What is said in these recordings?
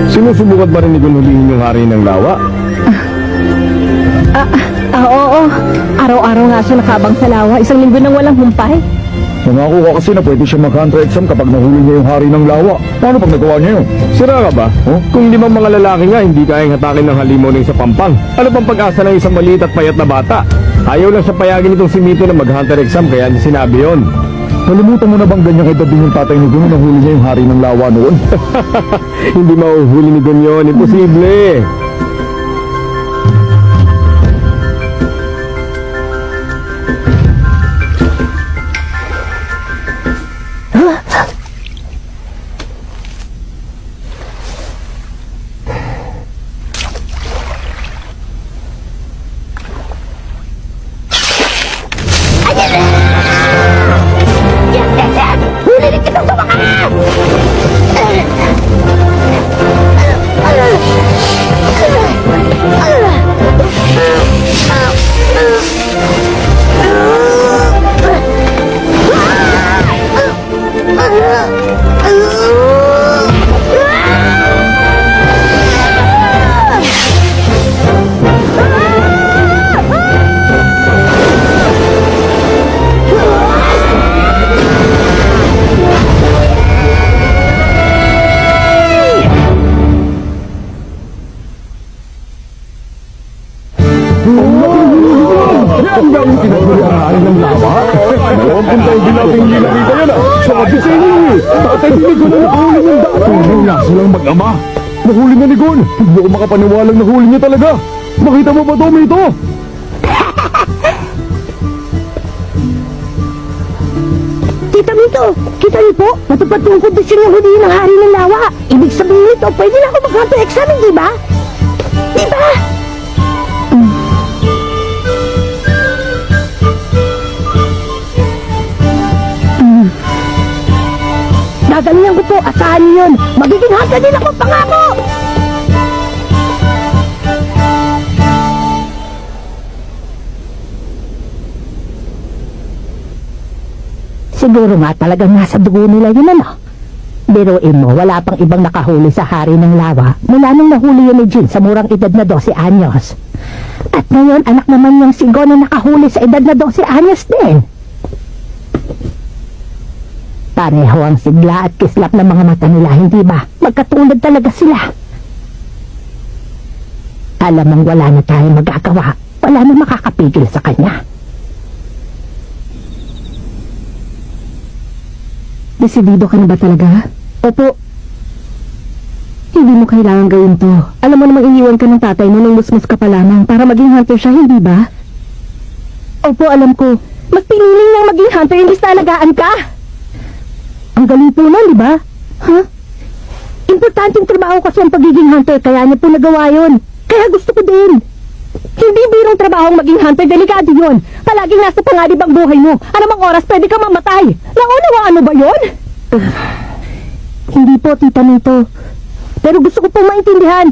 Sinusubukan ba rin ni Gunhulihin yung hari ng lawa? Oo. Araw-araw nga siya nakabang sa lawa. Isang linggo nang walang humpay. Nangako ka kasi na pwede siya mag-counter exam kapag nahuli niya yung hari ng lawa. Paano pag nagawa niya yun? Sira ka ba? Oh? Kung limang mga lalaki nga, hindi kayang hatakin ng halimaw ng isa pampang. Ano pang pag-asa ng isang maliit at payat na bata? Ayaw lang siya payagin itong si Mito na mag-hunter exam, kaya niya sinabi yun. Kalimutan mo na bang ganyang edad din yung tatay ni Gun na nahuli niya yung hari ng lawa noon? Hindi mahuhuli ni Gun yun. Imposible. Ang dami pinaguli ang hari ng lawa. Huwag kung tayo ginaging-ginagita yan Sabi sa inyo tatay ni Gun na nahuli ng dati. Tulong na silang mag-ama. Nahuli na ni Gun. Hindi ako makapaniwalang nahuli niya talaga. Makita mo ba ito, Mito? Tita Mito, kita niyo po, natupad po ang kondisyon yung hulihin ng hari ng lawa. Ibig sabihin nito, pwede na ako mag-hunter exam, di ba? Di ba? Gagalingan ko po, asahan niyo yun. Magiging hunter din ako, pangako! Siguro nga talagang nasa dugo nila yun, ano? Biruin mo, wala pang ibang nakahuli sa hari ng lawa mula nung nahuli yun ni Jin sa murang edad na 12 anyos. At ngayon, anak naman niyang si Gon na nakahuli sa edad na 12 anyos din. Pareho ang sigla at kislap ng mga mata nila, hindi ba? Magkatulad talaga sila. Alam mong wala na tayong magagawa. Wala na makakapigil sa kanya. Desidido ka na ba talaga? Opo. Hindi mo kailangan gawin to. Alam mo namang iniwan ka ng tatay mo nung musmus ka pa lamang para maging hunter siya, hindi ba? Opo, alam ko. Mas piniling nang maging hunter, hindi sa alagaan ka. Ang galing po nun, di ba? Ha? Importanteng trabaho kasi ang pagiging hunter, kaya niya po nagawa yun. Kaya gusto ko din. Hindi birong trabaho ang maging hunter, delikado yun. Palaging nasa panganib ang buhay mo. Anumang oras pwede ka mamatay. Naunawang ano ba yun? Hindi po, Tita Mito. Pero gusto ko pong maintindihan.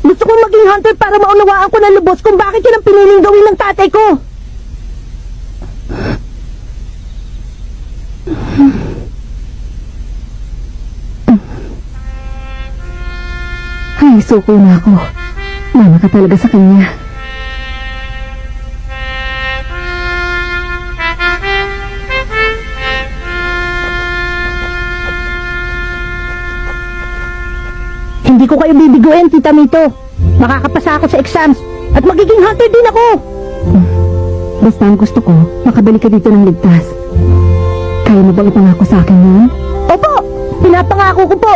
Gusto kong maging hunter para maunawaan ko ng lubos kung bakit yun ang piniling gawin ng tatay ko. Ay, suko na ako. Mama ka talaga sa kanya. Hindi ko kayo bibiguin, Tita Mito. Makakapasa ako sa exams at magiging hunter din ako. Basta ang gusto ko, makabalik ka dito ng ligtas. Kaya mo bang ipangako sa akin yun? Opo! Pinapangako ko po!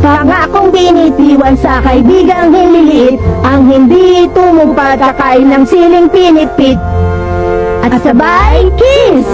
Pangakong binitiwan sa kaibigang hinliliit, ang hindi tumupad kakain ng siling pinitpit. At sabay, kiss!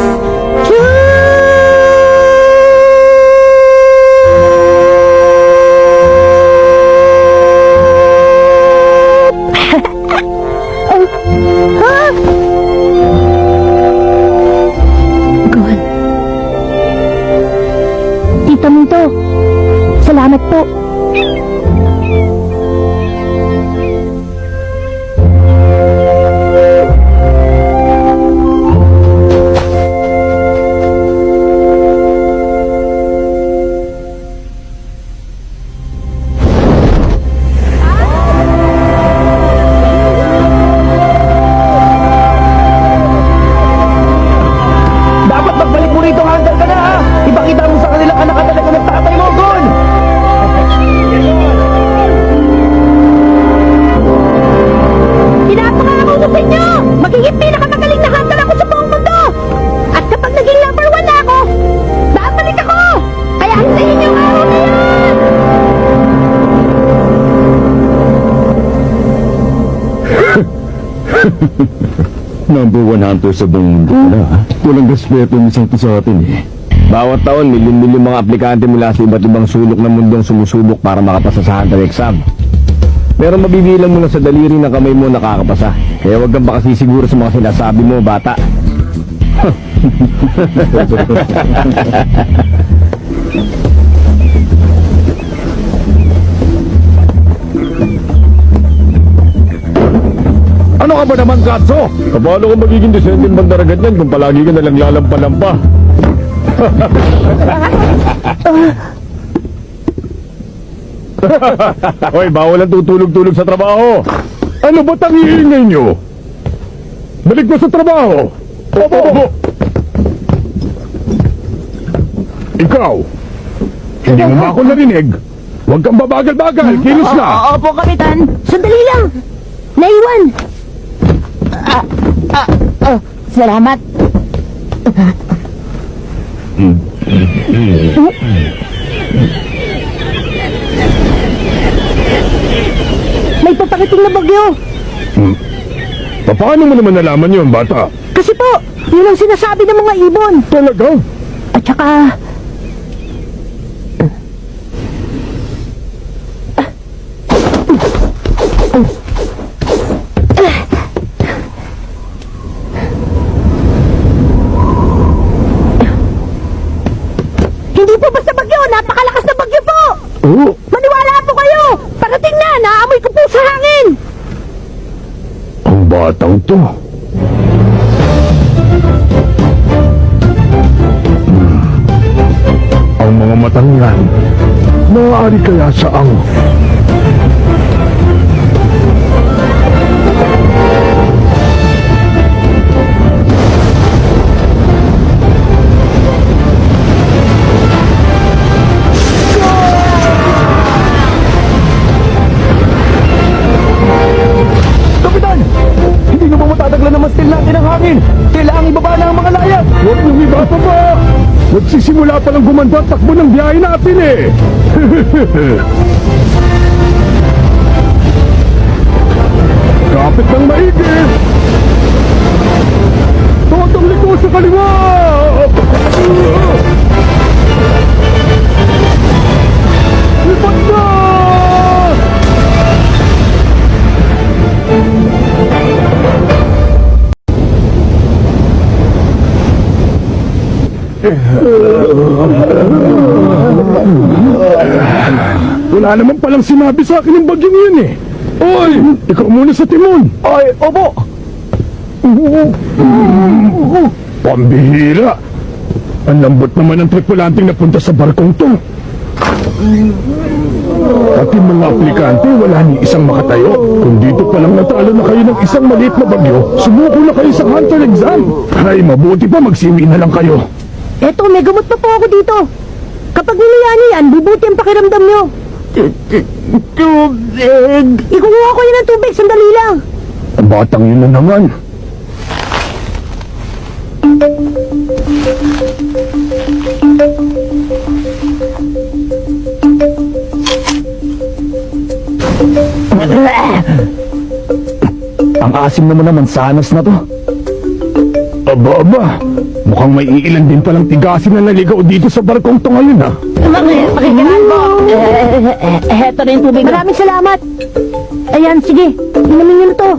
Number 1 hunter sa buong mundo pala, ha? Walang respeto yung isang to sa atin, eh. Bawat taon, milyon-milyon mga aplikante mula sa iba't ibang sulok ng mundong sumusubok para makapasa sa hunter exam. Pero mabibilang mo na sa daliri ng kamay mo nakakapasa. Kaya huwag kang baka sisiguro sa mga sinasabi mo, bata. Ano ka ba naman, Katso? Paano ka magiging descendant bandaragat yan kung palagi ka nalang lalampa-lampa? Hoy, bawal ang tutulog-tulog sa trabaho. Ano ba tangiingay nyo? Balik mo sa trabaho. Opo. Ikaw, hindi mo ba ako narinig? Huwag kang babagal-bagal, kilos ka. Opo, Kapitan. Sandali lang. Naiwan. Salamat. May papakiting na bagyo. Paano mo naman nalaman yun, bata? Kasi po, yun ang sinasabi ng mga ibon. Talaga? At saka... Hindi po basta bagyo, napakalakas na bagyo po! Oo. Maniwala po kayo! Parating na, naamoy ko po sa hangin! Ang batang to. Ang mga matang yan, maaari kaya saang... Kapitan! Hindi na ba matataglan naman still natin ang hangin? Kailangan ibaba na ang mga layas! Huwag niyong ibaba pa! Nagsisimula pa lang gumanda at takbo ng biyahe natin eh! Kapit ng maigi! Totong liko sa kaliwa! Lipat na! Wala naman palang sinabi sa akin ng bagyong yun eh. Oy! Ikaw muna sa timon. Ay, opo. Pambihira. Ang lambot naman ng tripulanting napunta sa barkong to. Pati mga aplikante, wala ni isang makatayo. Kung dito palang natalo na kayo ng isang maliit na bagyo, sumuko na kayo sa hunter exam. Ay, mabuti pa magsiwi na lang kayo. Eto, may gamot pa po ako dito. Kapag nilayani yan, bubuti ang pakiramdam nyo. Tubig. Ikukuha ko yun ng tubig, sandali lang. Ang batang yun na naman. Ang asim naman sanas na to. Aba, mukhang may iilan din palang tigasin na naligaw dito sa barkong to ngayon, ha? Pakikalaan po. Eto na yung tubig. Maraming salamat. Ayan, sige. Inumin nyo na to.